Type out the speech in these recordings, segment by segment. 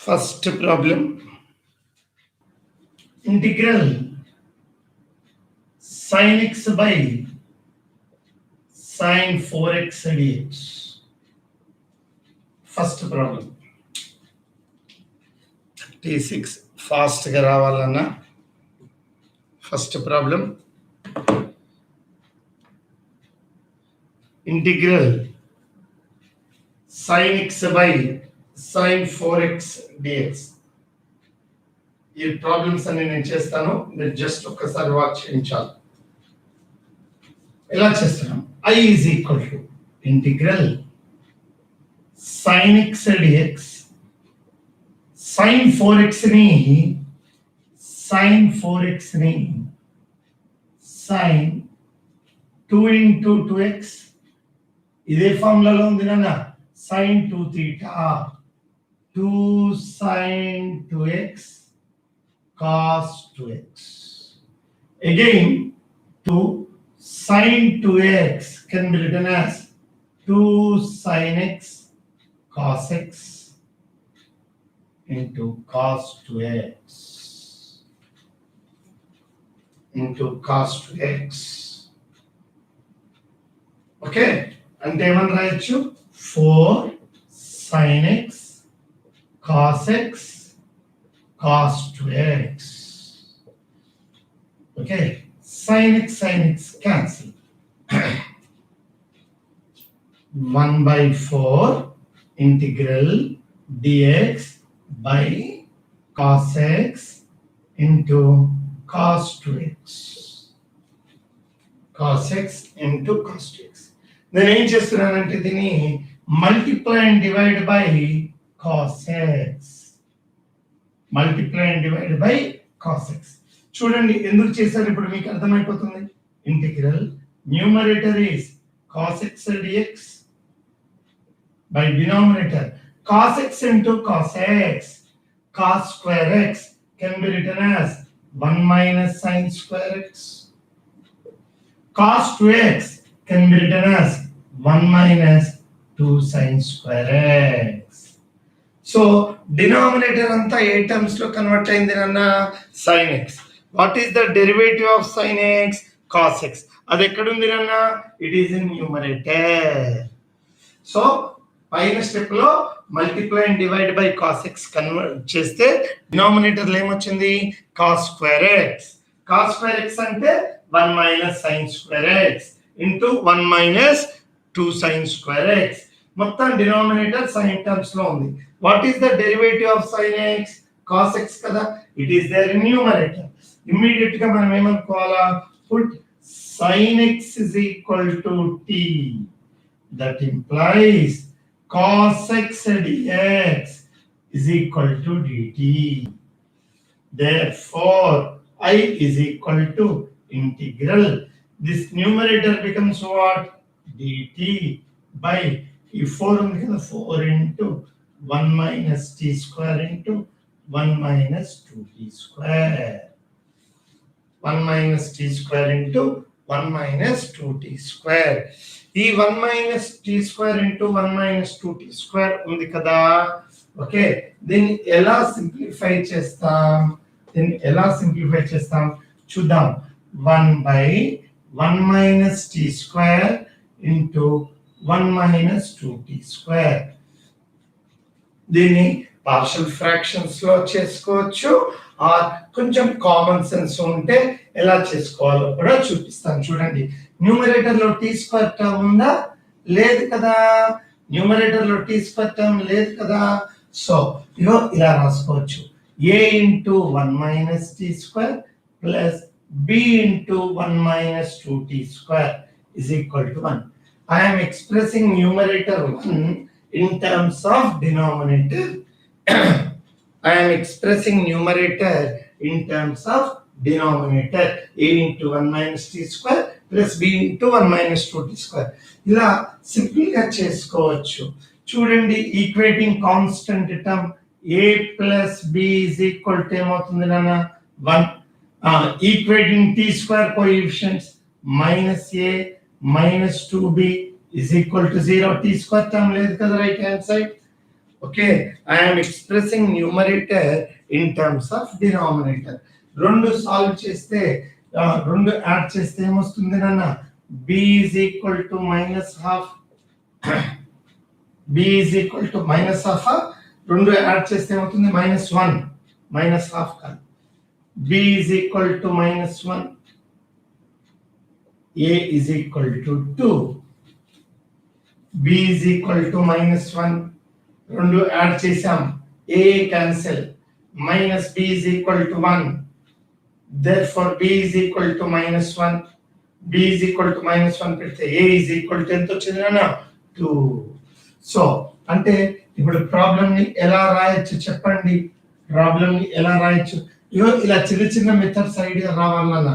First problem, integral sin x by sin 4x dx. First problem. T6 fast గా రావాలన్నా first problem integral sin x by sin 4x dx. ఈ problems అన్ని నేను చేస్తాను, మీరు just ఒక్కసారి వాచ్ చేయించాలి. ఎలా చేస్తున్నాం? I is equal to integral sin x dx. sin 4x ని sin 2 into 2x ఇదే ఫార్ములాలో ఉంది నాన్న. sin 2 theta 2 sin 2x cos 2x. Again 2 sin 2x can be written as 2 sin x cos x into cos 2x into cos 2x. Okay, అంటే ఏమని రాయొచ్చు? 4 sin x cos x cos 2x. Okay, sin x cancel. 1/4 integral dx by cos x into cos 2x. cos x into cos 2x. నేను ఏం చేస్తున్నానంటే దీన్ని multiply and divide by cos x. Multiply and divide by cos x. చూడండి ఎందుకు చేశారు ఇప్పుడు మీకు అర్థమైపోతుంది. Integral numerator is cos x dx by denominator cos x into cos x. cos square x can be written as 1 minus sin square x. cos 2x can be written as 1 minus 2 sin square x. So denominator anta A terms లో convert అయింది నాన్న? sin x. What is the derivative of sin x? cos x. అది ఎక్కడ ఉంది నాన్న? It is in numerator. So పైన step లో multiply and divide by cos x convert చేస్తే డినామినేటర్ లో ఏమొచ్చింది? cos square x. cos square x అంటే 1 minus sin square x into 1 minus 2 sin square x. మొత్తం డినామినేటర్ sin టర్మ్స్ లో ఉంది. What is the derivative of sin x? cos x కదా. It is there in numerator. Immediate గా మనం ఏమనుకోవాలా? Put sin x is equal to t. That implies cos x dx is equal to dt. Therefore I is equal to integral. This numerator becomes what? dt by 4 ఉంది కదా, 4 into 1 minus t square into 1 minus 2t square. 1 minus t square into 1 minus 2t square. ఈ 1 minus t square into 1 minus 2t square ఉంది కదా. Okay, దీన్ని ఎలా simplify చేస్తాం? చూద్దాం. 1/1 minus t square into 1 minus 2t square. దీన్ని partial fractions లో చేసుకోవచ్చు, ఆర్ కొంచెం కామన్ సెన్స్ ఉంటే ఎలా చేసుకోవాలో కూడా చూపిస్తాను. చూడండి, న్యూమరేటర్ లో టీ స్క్వేర్ టర్మ్ ఉందా? లేదు కదా. న్యూమరేటర్ లో టీ స్క్వేర్ టర్మ్ లేదు కదా. సో ఇగో ఇలా రాసుకోవచ్చు. a into 1 minus t square plus b into 1 minus 2t square is equal to 1. I am expressing numerator 1 in terms of denominator. I am expressing numerator in terms of denominator. a into 1 minus t square plus b into 1 minus 2t square. ఇలా simple గా చేసుకోవచ్చు. చూడండి, equating constant term a plus b is equal to ఏమవుతుంది నాన్న? 1. Equating t square coefficients minus a minus 2b is equal to 0. t square term లేదు కదా right hand side. Okay, I'm expressing numerator in terms of denominator. రెండు solve చేస్తే రెండు add చేస్తే ఏమొస్తుంది నాన్న? b is equal to minus half. b is equal to minus half. రెండు add చేస్తే ఏమవుతుంది? -1 minus half కాదు. b is equal to -1. a is equal to 2. b is equal to -1. రెండు యాడ్ చేసాం, a cancel, minus b is equal to 1. therefore b is equal to -1. b is equal to -1 పెడితే a is equal to ఎంత వచ్చింది నాన్న? 2. So అంటే ఇప్పుడు problem ని ఎలా రాయొచ్చు చెప్పండి? ప్రాబ్లం ని ఎలా రాయొచ్చు? ఇలా చిన్న చిన్న మెథడ్స్ ఐడియా రావాలన్నా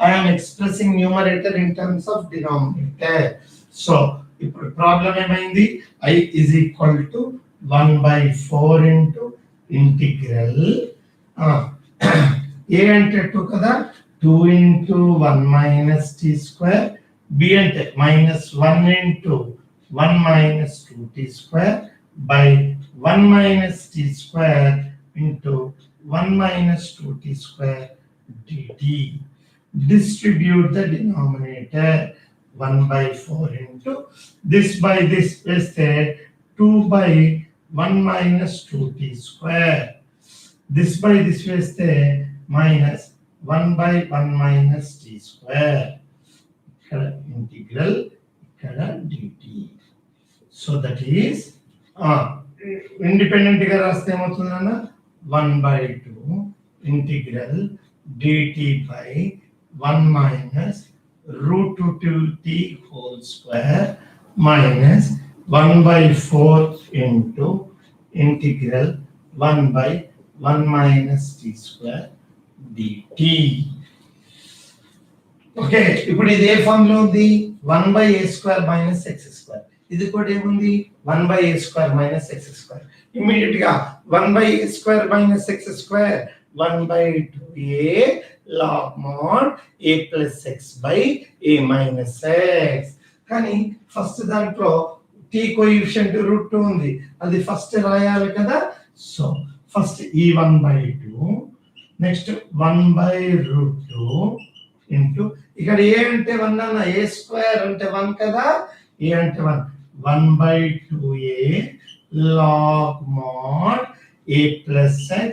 I am expressing numerator in terms of denominator. So ఇప్పుడు ప్రాబ్లం ఏమైంది? I is equal to 1/4 into integral a అంటే 2 కదా, 2 into 1 minus t square, b అంటే -1 into 1 minus 2t square by 1 minus t square into 1 minus 2t square dt. Distribute the denominator 1/4 into this by this is 2 by 1 minus 2t square. This by this is minus 1 by 1 minus t square. ఇక్కడ integral ఇక్కడ dt. So that is independent గా రాస్తే ఏమవుతుందన్న? 1/2 integral dt by 1 minus root 2t whole square minus 1/4 into integral 1 by 1 minus t square dt. Okay, ఇప్పుడు ఇది ఏ form లో ఉంది? 1/a² minus x². ఇది కూడా ఏముంది? 1/a² minus x². ఇమ్మీడియట్ గా 1/a² minus x² 1/2a log mod a plus x by a minus x. కానీ first దాంట్లో t కోఎఫిషియంట్ √2 ఉంది, అది ఫస్ట్ రాయాలి కదా. సో ఫస్ట్ ఈ 1/2 నెక్స్ట్ 1/√2 ఇంటూ ఇక్కడ a అంటే 1 అన్న, a² అంటే 1 కదా, a అంటే 1, 1/2a log mod a plus x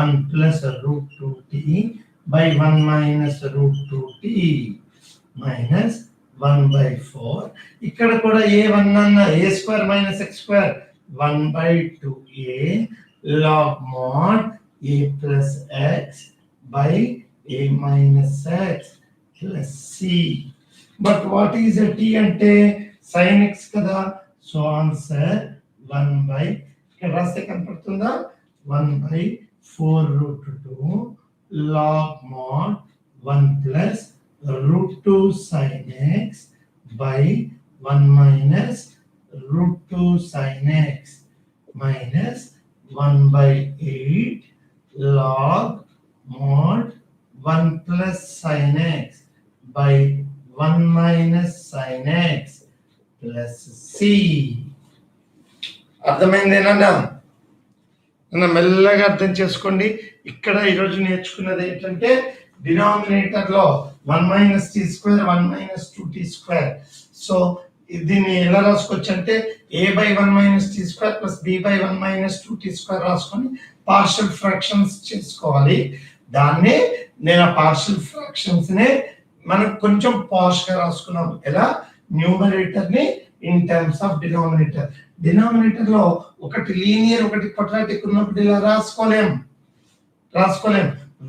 1 plus √2t by 1 minus √2t minus 1/4. ఇక్కడ కూడా a1 అన్న, a² minus x² 1/2a log mod a plus x by a minus x plus c. But what is a t అంటే sin x కదా. So answer 1 ఇక్కడ రాస్తే కనపడుతుందా? 1/4√2 log mod 1 plus √2 sin x by 1 minus √2 sin x minus 1/8 log mod 1 plus sin x by 1 minus sin x plus c. అర్థమైందేనా? మెల్లగా అర్థం చేసుకోండి. ఇక్కడ ఈరోజు నేర్చుకున్నది ఏంటంటే డినామినేటర్ లో 1 minus t square 1 minus 2t square. So దీన్ని ఎలా రాసుకోవచ్చు అంటే a by 1 minus t square plus b by 1 minus 2t square రాసుకొని పార్షియల్ ఫ్రాక్షన్స్ చేసుకోవాలి. దాన్నే నేను ఆ పార్షియల్ ఫ్రాక్షన్స్ నే మనం కొంచెం పాష్ గా రాసుకున్నాం. ఎలా? న్యూమరేటర్ ని in terms of denominator. Denominator లో ఒకటి లీనియర్ ఒకటి క్వాడ్రాటిక్ ఉన్నప్పుడు ఇలా రాసుకోలేం.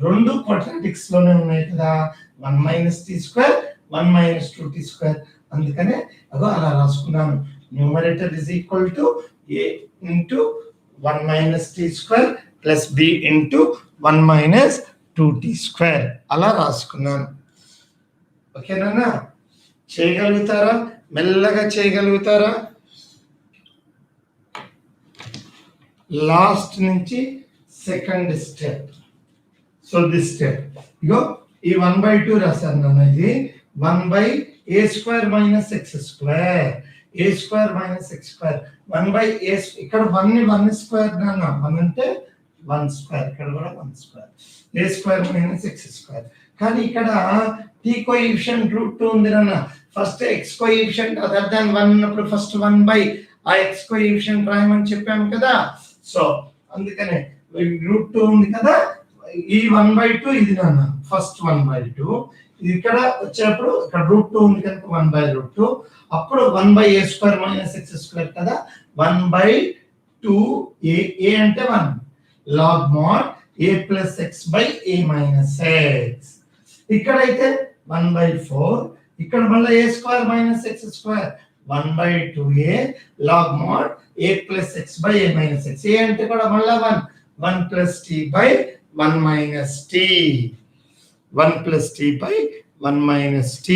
రెండు క్వాడ్రాటిక్స్ లోనే ఉన్నాయి కదా, 1 minus t square 1 minus 2t square. అందుకనే అదో అలా రాసుకున్నాను. Numerator is equal to a into 1 minus t square plus b into 1 minus 2t square అలా రాసుకున్నాను. ఓకేనా? చేయగలుగుతారా? మెల్లగా చేయగలుగుతారా? లాస్ట్ నుంచి second step. So this step ఇగో ఈ 1/2 రాశాను నాన్న. ఇది 1/a² minus x². A square minus x square 1/a ఇక్కడ 1 ని 1 స్క్వేర్ నాన్న 1 అంటే 1 స్క్వేర్ ఇక్కడ కూడా 1 స్క్వేర్ ఏ స్క్వేర్ మైనస్ ఎక్స్ స్క్వేర్. కానీ ఇక్కడ t కోఎఫిషియంట్ √2 ఉంది నాన్న. First x coefficient other than 1 ఉన్నప్పుడు ఫస్ట్ 1 బై ఆ x కోఎఫిషియంట్ రాయమని చెప్పాము కదా. సో అందుకనే √2 ఉంది కదా, ఈ 1/2 ఇది నాన్న ఫస్ట్ 1/2, ఇది ఇక్కడ వచ్చేటప్పుడు ఇక్కడ √2 ఉంది కనుక 1/2, అప్పుడు 1/a square minus x square కదా, 1/2a a అంటే 1 log mod a plus x by a minus x. ఇక్కడైతే 1/4, ఇక్కడ మళ్ళీ a square minus x square 1/2a log mod a plus x by a minus x. a అంటే కూడా మళ్ళీ 1 plus t by 1 minus t, 1 plus t by 1 minus t.